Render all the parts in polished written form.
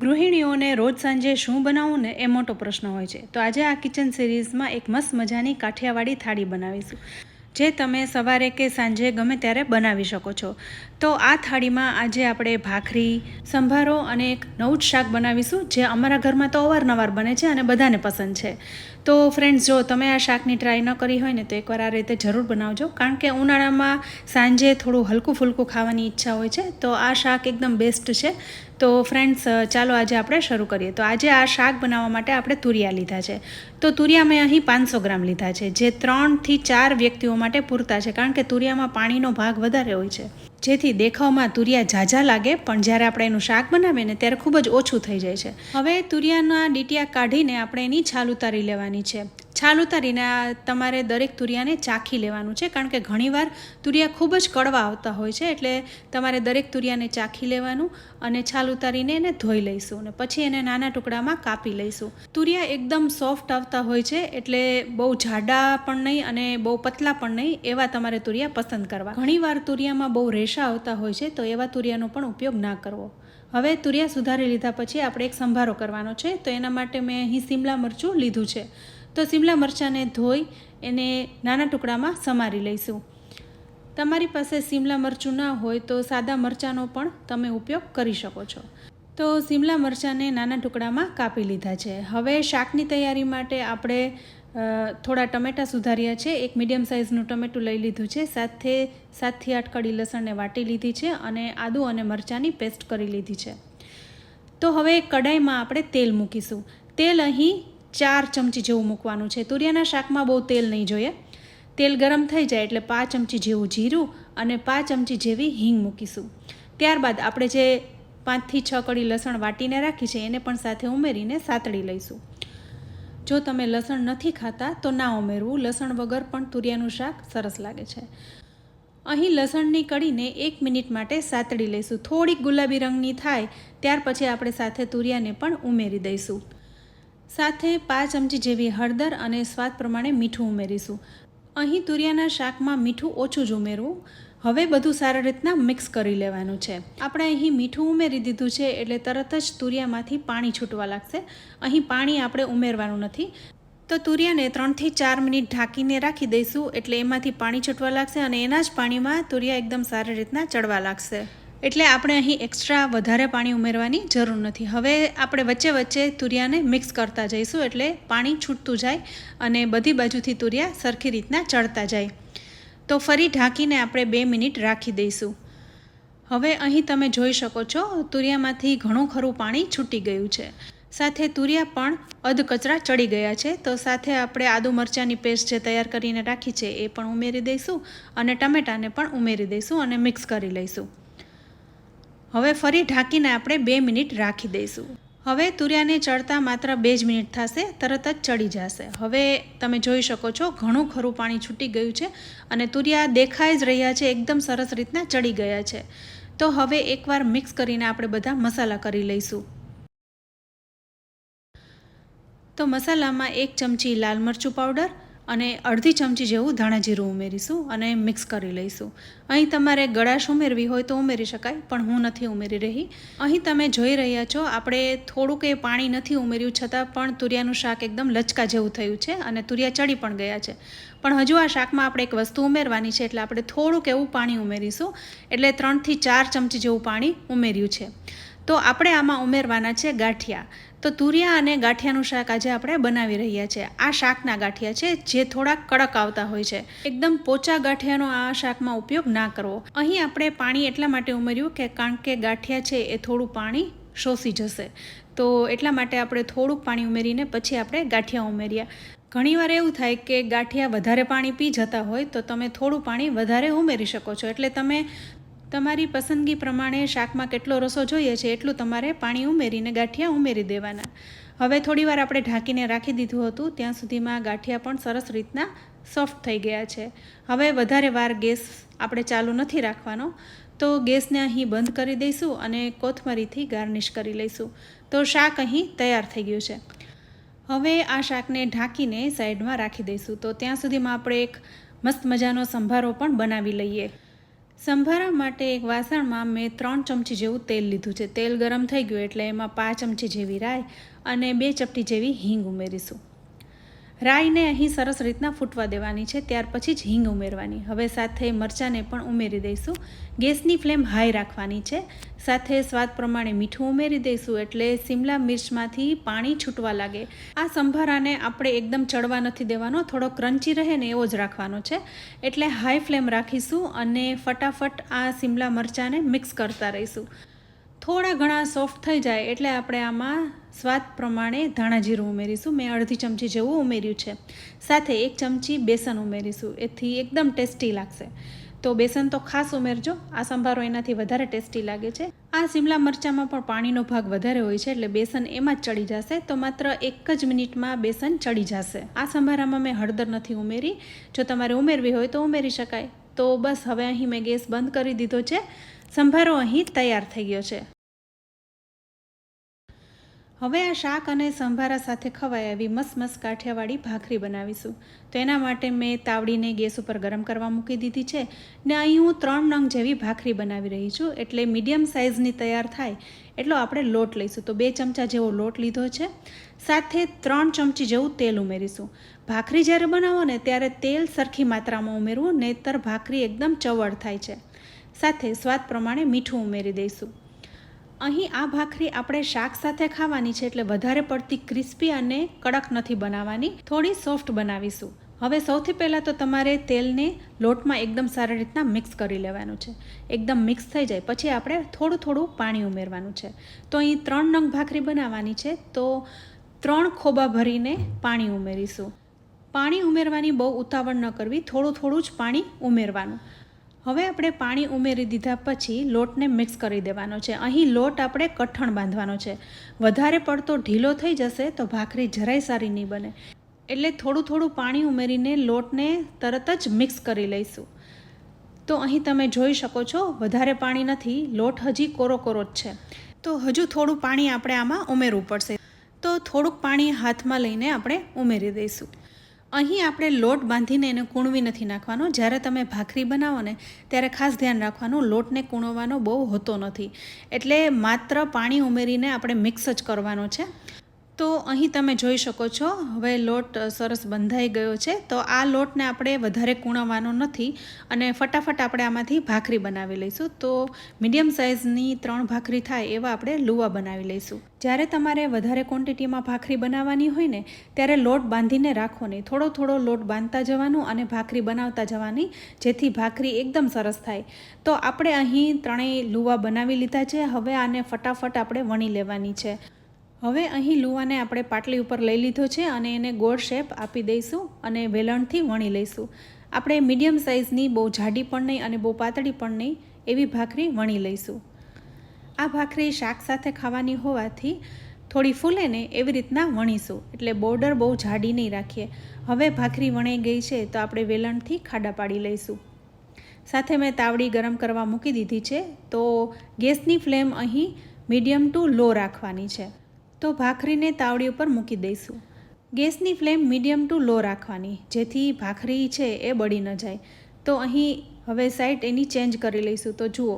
ગૃહિણીઓને રોજ સાંજે શું બનાવવું ને એ મોટો પ્રશ્ન હોય છે. તો આજે આ કિચન સિરીઝમાં એક મસ્ત મજાની કાઠિયાવાડી થાળી બનાવીશું, જે તમે સવારે કે સાંજે ગમે ત્યારે બનાવી શકો છો. તો આ થાળીમાં આજે આપણે ભાખરી, સંભારો અને એક નવું જ શાક બનાવીશું, જે અમારા ઘરમાં તો અવારનવાર બને છે અને બધાને પસંદ છે. તો ફ્રેન્ડ્સ, જો તમે આ શાકની ટ્રાય ન કરી હોય ને તો એકવાર આ રીતે જરૂર બનાવજો, કારણ કે ઉનાળામાં સાંજે થોડું હલકું ફૂલકું ખાવાની ઈચ્છા હોય છે. તો આ શાક એકદમ બેસ્ટ છે. તો ફ્રેન્ડ્સ, ચાલો આજે આપણે શરૂ કરીએ. તો આજે આ શાક બનાવવા માટે આપણે તુરિયા લીધા છે. તો તુરિયા મેં અહીં 500 ગ્રામ લીધા છે, જે 3 થી 4 વ્યક્તિઓ માટે પૂરતા છે, કારણ કે તુરિયામાં પાણીનો ભાગ વધારે હોય છે, જેથી દેખાવમાં તુરિયા ઝાઝા લાગે, પણ જ્યારે આપણે એનું શાક બનાવીએ ને ત્યારે ખૂબ જ ઓછું થઈ જાય છે. હવે તુરિયાના ડીટિયા કાઢીને આપણે એની છાલ ઉતારી લેવાની છે. છાલ ઉતારીને તમારે દરેક તુરિયાને ચાખી લેવાનું છે, કારણ કે ઘણીવાર તુરિયા ખૂબ જ કડવા આવતા હોય છે. એટલે તમારે દરેક તુરિયાને ચાખી લેવાનું અને છાલ ઉતારીને એને ધોઈ લઈશું અને પછી એને નાના ટુકડામાં કાપી લઈશું. તુરિયા એકદમ સોફ્ટ આવતા હોય છે, એટલે બહુ જાડા પણ નહીં અને બહુ પતલા પણ નહીં, એવા તમારે તુરિયા પસંદ કરવા. ઘણીવાર તુરિયામાં બહુ રેશા આવતા હોય છે, તો એવા તુરિયાનો પણ ઉપયોગ ના કરવો. હવે તુરિયા સુધારી લીધા પછી આપણે એક સંભારો કરવાનો છે. તો એના માટે મેં અહીં શિમલા મરચું લીધું છે. તો શિમલા મરચાંને ધોઈ એને નાના ટુકડામાં સમારી લઈશું. તમારી પાસે શિમલા મરચું ના હોય તો સાદા મરચાંનો પણ તમે ઉપયોગ કરી શકો છો. તો શિમલા મરચાંને નાના ટુકડામાં કાપી લીધા છે. હવે શાકની તૈયારી માટે આપણે થોડા ટમેટાં સુધાર્યા છે. એક મીડિયમ સાઇઝનું ટમેટું લઈ લીધું છે. 7 થી 8 કળી લસણને વાટી લીધી છે અને આદું અને મરચાંની પેસ્ટ કરી લીધી છે. તો હવે કડાઈમાં આપણે તેલ મૂકીશું. તેલ અહીં 4 ચમચી જેવું મૂકવાનું છે. તુરિયાના શાકમાં બહુ તેલ નહીં જોઈએ. તેલ ગરમ થઈ જાય એટલે 5 ચમચી જેવું જીરું અને 5 ચમચી જેવી હિંગ મૂકીશું. ત્યારબાદ આપણે જે 5 થી 6 કળી લસણ વાટીને રાખી છે એને પણ સાથે ઉમેરીને સાતળી લઈશું. જો તમે લસણ નથી ખાતા તો ના ઉમેરવું, લસણ વગર પણ તુરિયાનું શાક સરસ લાગે છે. અહીં લસણની કળીને 1 મિનિટ માટે સાતળી લઈશું. થોડીક ગુલાબી રંગની થાય ત્યાર પછી આપણે સાથે તુરિયાને પણ ઉમેરી દઈશું. સાથે 5 ચમચી જેવી હળદર અને સ્વાદ પ્રમાણે મીઠું ઉમેરીશું. અહીં તુરિયાના શાકમાં મીઠું ઓછું જ ઉમેરવું. હવે બધું સારી રીતના મિક્સ કરી લેવાનું છે. આપણે અહીં મીઠું ઉમેરી દીધું છે એટલે તરત જ તુરિયામાંથી પાણી છૂટવા લાગશે. અહીં પાણી આપણે ઉમેરવાનું નથી. તો તુરિયાને 3 થી 4 મિનિટ ઢાંકીને રાખી દઈશું, એટલે એમાંથી પાણી છૂટવા લાગશે અને એના જ પાણીમાં તુરિયા એકદમ સારી રીતના ચડવા લાગશે. એટલે આપણે અહીં એક્સ્ટ્રા વધારે પાણી ઉમેરવાની જરૂર નથી. હવે આપણે વચ્ચે વચ્ચે તુરિયાને મિક્સ કરતા જઈશું, એટલે પાણી છૂટતું જાય અને બધી બાજુથી તુરિયા સરખી રીતના ચડતા જાય. તો ફરી ઢાંકીને આપણે 2 મિનિટ રાખી દઈશું. હવે અહીં તમે જોઈ શકો છો, તુરિયામાંથી ઘણું ખરું પાણી છૂટી ગયું છે. સાથે તુરિયા પણ અધકચરા ચડી ગયા છે. તો સાથે આપણે આદુ મરચાંની પેસ્ટ જે તૈયાર કરીને રાખી છે એ પણ ઉમેરી દઈશું અને ટમેટાને પણ ઉમેરી દઈશું અને મિક્સ કરી લઈશું. હવે ફરી ઢાંકીને આપણે 2 મિનિટ રાખી દઈશું. હવે તુરિયાને ચડતા માત્ર 2 જ મિનિટ થશે, તરત જ ચડી જશે. હવે તમે જોઈ શકો છો, ઘણું ખરું પાણી છૂટી ગયું છે અને તુરિયા દેખાઈ જ રહ્યા છે, એકદમ સરસ રીતના ચડી ગયા છે. તો હવે એકવાર મિક્સ કરીને આપણે બધા મસાલા કરી લઈશું. તો મસાલામાં 1 ચમચી લાલ મરચું પાવડર અને અડધી ચમચી જેવું ધાણા જીરું ઉમેરીશું અને મિક્સ કરી લઈશું. અહીં તમારે ગળાશ ઉમેરવી હોય તો ઉમેરી શકાય, પણ હું નથી ઉમેરી રહી. અહીં તમે જોઈ રહ્યા છો, આપણે થોડુંક એ પાણી નથી ઉમેર્યું, છતાં પણ તુરિયાનું શાક એકદમ લચકા જેવું થયું છે અને તુરિયા ચડી પણ ગયા છે. પણ હજુ આ શાકમાં આપણે એક વસ્તુ ઉમેરવાની છે, એટલે આપણે થોડુંક એવું પાણી ઉમેરીશું. એટલે 3 થી 4 ચમચી જેવું પાણી ઉમેર્યું છે. તો આપણે આમાં ઉમેરવાના છે ગાંઠિયા. તો તુરિયા અને ગાંઠિયાનું શાક આજે આપણે બનાવી રહ્યા છીએ. આ શાકના ગાંઠિયા છે, જે થોડા કડક આવતા હોય છે. એકદમ પોચા ગાંઠિયાનો આ શાકમાં ઉપયોગ ના કરવો. અહીં આપણે પાણી એટલા માટે ઉમેર્યું કે કારણ કે ગાંઠિયા છે એ થોડું પાણી શોષી જશે. તો એટલા માટે આપણે થોડુંક પાણી ઉમેરીને પછી આપણે ગાંઠિયા ઉમેર્યા. ઘણીવાર એવું થાય કે ગાંઠિયા વધારે પાણી પી જતા હોય, તો તમે થોડું પાણી વધારે ઉમેરી શકો છો. એટલે તમે તમારી પસંદગી પ્રમાણે શાકમાં કેટલો રસો જોઈએ છે એટલું તમારે પાણી ઉમેરીને ગાંઠિયા ઉમેરી દેવાના. હવે થોડીવાર આપણે ઢાંકીને રાખી દીધું હતું, ત્યાં સુધીમાં ગાંઠિયા પણ સરસ રીતના સોફ્ટ થઈ ગયા છે. હવે વધારે વાર ગેસ આપણે ચાલુ નથી રાખવાનો. તો ગેસને અહીં બંધ કરી દઈશું અને કોથમરીથી ગાર્નિશ કરી લઈશું. તો શાક અહીં તૈયાર થઈ ગયું છે. હવે આ શાકને ઢાંકીને સાઈડમાં રાખી દઈશું. તો ત્યાં સુધીમાં આપણે એક મસ્ત મજાનો સંભારો પણ બનાવી લઈએ. સંભારા માટે એક વાસણમાં મેં 3 ચમચી જેવું તેલ લીધું છે. તેલ ગરમ થઈ ગયું એટલે એમાં 5 ચમચી જેવી રાઈ અને 2 ચપટી જેવી હિંગ ઉમેરીશું. રાઈને અહીં સરસ રીતના ફૂટવા દેવાની છે, ત્યાર પછી જ હિંગ ઉમેરવાની. હવે સાથે મરચાંને પણ ઉમેરી દઈશું. ગેસની ફ્લેમ હાઈ રાખવાની છે. સાથે સ્વાદ પ્રમાણે મીઠું ઉમેરી દઈશું એટલે શિમલા મિર્ચમાંથી પાણી છૂટવા લાગે. આ સંભારાને આપણે એકદમ ચડવા નથી દેવાનો, થોડો ક્રન્ચી રહે ને એવો જ રાખવાનો છે. એટલે હાઈ ફ્લેમ રાખીશું અને ફટાફટ આ શિમલા મરચાંને મિક્સ કરતા રહીશું. થોડા ઘણા સોફ્ટ થઈ જાય એટલે આપણે આમાં સ્વાદ પ્રમાણે ધાણા જીરું ઉમેરીશું. મેં અડધી ચમચી જેવું ઉમેર્યું છે. સાથે 1 ચમચી બેસન ઉમેરીશું. એથી એકદમ ટેસ્ટી લાગશે. તો બેસન તો ખાસ ઉમેરજો, આ સંભારો એનાથી વધારે ટેસ્ટી લાગે છે. આ શિમલા મરચાંમાં પણ પાણીનો ભાગ વધારે હોય છે એટલે બેસન એમાં જ ચડી જશે. તો માત્ર 1 જ મિનિટમાં બેસન ચડી જશે. આ સંભારામાં મેં હળદર નથી ઉમેરી. જો તમારે ઉમેરવી હોય તો ઉમેરી શકાય. તો બસ હવે અહીં મેં ગેસ બંધ કરી દીધો છે. સંભારો અહીં તૈયાર થઈ ગયો છે. હવે આ શાક અને સંભારા સાથે ખવાય એવી મસ્ત કાઠિયાવાડી ભાખરી બનાવીશું. તો એના માટે મેં તાવડીને ગેસ ઉપર ગરમ કરવા મૂકી દીધી છે ને અહીં હું 3 નંગ જેવી ભાખરી બનાવી રહી છું. એટલે મીડિયમ સાઇઝની તૈયાર થાય એટલો આપણે લોટ લઈશું. તો 2 ચમચા જેવો લોટ લીધો છે. સાથે 3 ચમચી જેવું તેલ ઉમેરીશું. ભાખરી જ્યારે બનાવો ને ત્યારે તેલ સરખી માત્રામાં ઉમેરવું, નહીંતર ભાખરી એકદમ ચવડ થાય છે. સાથે સ્વાદ પ્રમાણે મીઠું ઉમેરી દઈશું. અહીં આ ભાખરી આપણે શાક સાથે ખાવાની છે એટલે વધારે પડતી ક્રિસ્પી અને કડક નથી બનાવવાની, થોડી સોફ્ટ બનાવીશું. હવે સૌથી પહેલાં તો તમારે તેલને લોટમાં એકદમ સારી રીતના મિક્સ કરી લેવાનું છે. એકદમ મિક્સ થઈ જાય પછી આપણે થોડું પાણી ઉમેરવાનું છે. તો અહીં 3 નંગ ભાખરી બનાવવાની છે તો 3 ખોબા ભરીને પાણી ઉમેરીશું. પાણી ઉમેરવાની બહુ ઉતાવળ ન કરવી, થોડું જ પાણી ઉમેરવાનું. હવે આપણે પાણી ઉમેરી દીધા પછી લોટને મિક્સ કરી દેવાનો છે. અહીં લોટ આપણે કઠણ બાંધવાનો છે. વધારે પડતો ઢીલો થઈ જશે તો ભાખરી જરાય સારી નહીં બને. એટલે થોડું પાણી ઉમેરીને લોટને તરત જ મિક્સ કરી લઈશું. તો અહીં તમે જોઈ શકો છો વધારે પાણી નથી, લોટ હજી કોરો જ છે. તો હજુ થોડું પાણી આપણે આમાં ઉમેરવું પડશે. તો થોડુંક પાણી હાથમાં લઈને આપણે ઉમેરી દઈશું. અહીં આપણે લોટ બાંધીને એને કૂણવી નથી નાખવાનો. જ્યારે તમે ભાખરી બનાવો ને ત્યારે ખાસ ધ્યાન રાખવાનું, લોટને કૂણવવાનો બહુ હોતો નથી. એટલે માત્ર પાણી ઉમેરીને આપણે મિક્સ જ કરવાનો છે. તો અહીં તમે જોઈ શકો છો હવે લોટ સરસ બંધાઈ ગયો છે. તો આ લોટને આપણે વધારે કૂણવવાનો નથી અને ફટાફટ આપણે આમાંથી ભાખરી બનાવી લઈશું. તો મીડિયમ સાઇઝની 3 ભાખરી થાય એવા આપણે લુવા બનાવી લઈશું. જ્યારે તમારે વધારે ક્વોન્ટિટીમાં ભાખરી બનાવવાની હોય ને ત્યારે લોટ બાંધીને રાખો નહીં, થોડો લોટ બાંધતા જવાનું અને ભાખરી બનાવતા જવાની, જેથી ભાખરી એકદમ સરસ થાય. તો આપણે અહીં 3 લુવા બનાવી લીધા છે. હવે આને ફટાફટ આપણે વણી લેવાની છે. હવે અહીં લુવાને આપણે પાટલી ઉપર લઈ લીધો છે અને એને ગોળ શેપ આપી દઈશું અને વેલણથી વણી લઈશું. આપણે મીડિયમ સાઇઝની, બહુ જાડી પણ નહીં અને બહુ પાતળી પણ નહીં એવી ભાખરી વણી લઈશું. આ ભાખરી શાક સાથે ખાવાની હોવાથી થોડી ફૂલે ને એવી રીતના વણીશું. એટલે બોર્ડર બહુ જાડી નહીં રાખીએ. હવે ભાખરી વણાઈ ગઈ છે તો આપણે વેલણથી ખાડા પાડી લઈશું. સાથે મેં તાવડી ગરમ કરવા મૂકી દીધી છે. તો ગેસની ફ્લેમ અહીં મીડિયમ ટુ લો રાખવાની છે. તો ભાખરીને તાવડી ઉપર મૂકી દઈશું. ગેસની ફ્લેમ મીડિયમ ટુ લો રાખવાની, જેથી ભાખરી છે એ બળી ન જાય. તો અહીં હવે સાઈડ એની ચેન્જ કરી લઈશું. તો જુઓ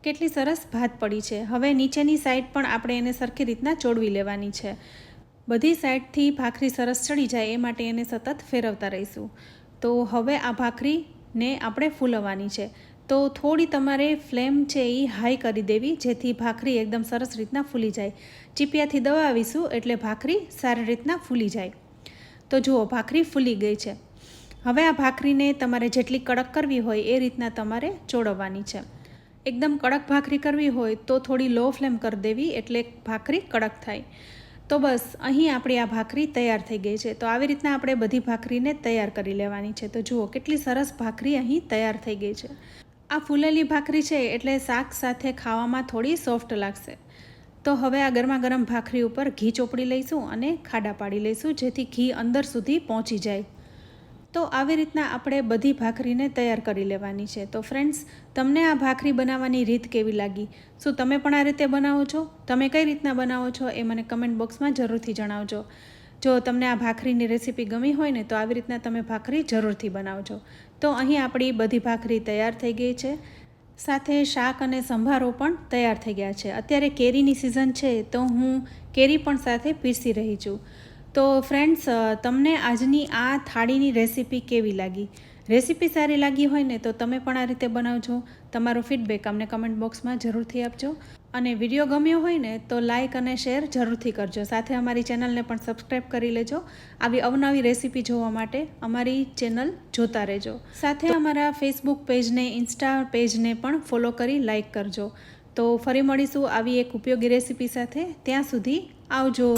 કેટલી સરસ ભાત પડી છે. હવે નીચેની સાઈડ પણ આપણે એને સરખી રીતના ચોળવી લેવાની છે. બધી સાઈડથી ભાખરી સરસ ચડી જાય એ માટે એને સતત ફેરવતા રહીશું. તો હવે આ ભાખરીને આપણે ફૂલવવાની છે. તો થોડી તમારે ફ્લેમ છે એ હાઈ કરી દેવી, જેથી ભાખરી એકદમ સરસ રીતના ફૂલી જાય. ચીપિયાથી દબાવીશું એટલે ભાખરી સારી રીતના ફૂલી જાય. તો જુઓ ભાખરી ફૂલી ગઈ છે. હવે આ ભાખરીને તમારે જેટલી કડક કરવી હોય એ રીતના તમારે ચોળવવાની છે. એકદમ કડક ભાખરી કરવી હોય તો થોડી લો ફ્લેમ કરી દેવી એટલે ભાખરી કડક થાય. તો બસ અહીં આપણી આ ભાખરી તૈયાર થઈ ગઈ છે. તો આવી રીતના આપણે બધી ભાખરીને તૈયાર કરી લેવાની છે. તો જુઓ કેટલી સરસ ભાખરી અહીં તૈયાર થઈ ગઈ છે. આ ફૂલેલી ભાખરી છે એટલે શાક સાથે ખાવામાં થોડી સોફ્ટ લાગશે. તો હવે આ ગરમા ગરમ ભાખરી ઉપર ઘી ચોપડી લઈશું અને ખાડા પાડી લઈશું, જેથી ઘી અંદર સુધી પહોંચી જાય. તો આવી રીતના આપણે બધી ભાખરીને તૈયાર કરી લેવાની છે. તો ફ્રેન્ડ્સ, તમને આ ભાખરી બનાવવાની રીત કેવી લાગી? શું તમે પણ આ રીતે બનાવો છો? તમે કઈ રીતના બનાવો છો એ મને કમેન્ટ બોક્સમાં જરૂરથી જણાવજો. જો તમને આ ભાખરીની રેસીપી ગમી હોય ને તો આવી રીતના તમે ભાખરી જરૂરથી બનાવજો. તો અહીં આપણી બધી ભાખરી તૈયાર થઈ ગઈ છે. સાથે શાક અને સંભારો પણ તૈયાર થઈ ગયા છે. અત્યારે કેરીની સિઝન છે તો હું કેરી પણ સાથે પીસી રહી છું. તો ફ્રેન્ડ્સ, તમને આજની આ થાળીની રેસીપી કેવી લાગી? રેસીપી સારી લાગી હોય ને તો તમે પણ આ રીતે બનાવજો. તમારો ફીડબેક અમને કમેન્ટ બોક્સમાં જરૂરથી આપજો. અને વિડીયો ગમ્યો હોય ને તો લાઇક અને શેર જરૂરથી કરજો. સાથે અમારી ચેનલને પણ સબસ્ક્રાઈબ કરી લેજો. આવી અવનવી રેસીપી જોવા માટે અમારી ચેનલ જોતા રહેજો. સાથે અમારા ફેસબુક પેજને, ઇન્સ્ટા પેજને પણ ફોલો કરી લાઇક કરજો. તો ફરી મળીશું આવી એક ઉપયોગી રેસીપી સાથે. ત્યાં સુધી આવજો.